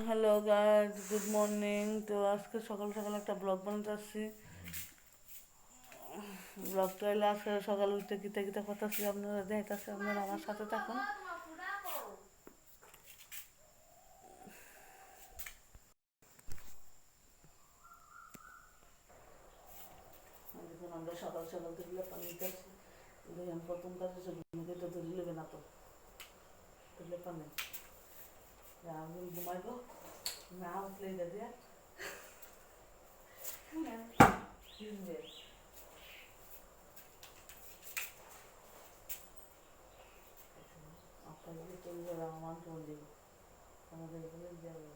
Hello guys, good morning. তো আজকে সকাল সকাল একটা ব্লগ বানাতে আসছি। ব্লগটা এলে আজকে সকাল উঠতে গীতা গীতা কথা ছিল আপনারা দেখাচ্ছে, আপনারা আমার সাথে থাকুন। দেখুন আমরা সকাল সকাল ধরলে পানি দিতেছি। দেখেন প্রথম কাজ হচ্ছে ঘুমিয়ে তো ধরে নেবে না, তো ধরলে পানি আমি ঘুমাইবো না উঠলে দিয়ে কিনবে আপনাকে তৈরি করে আমার ফোন দিব, আমাদের বলে দেওয়া।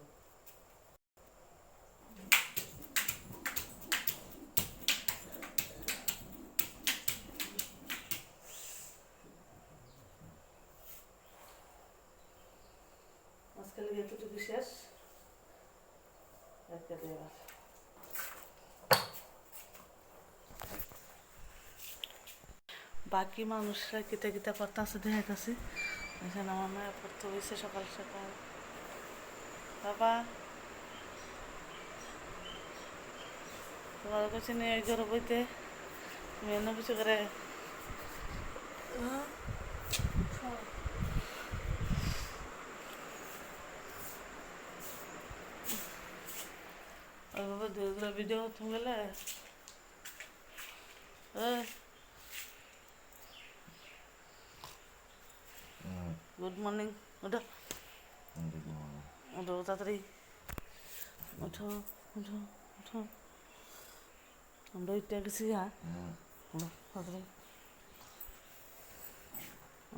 আজকাল এতটুকু শেষ একটা দেওয়ার। বাকি মানুষরা কিতা কিতা করতে আছে দেখাইতেছি। এখানে আমার মায়ের পড়তে হয়েছে সকাল সকাল। বাবা তোমার কাছে নিয়ে এই ঘরে বইতে তুমি এনে কিছু করে ওইভাবে ধীরে ধীরে ভিডিও তুমি গেলে গুড মর্নিং। ওঠো ওঠো তাড়াতাড়ি, ওঠো ওঠো ওঠো। আমরা উঠে গেছি। হ্যাঁ ওঠো তাড়াতাড়ি।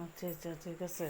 আচ্ছা আচ্ছা ঠিক আছে।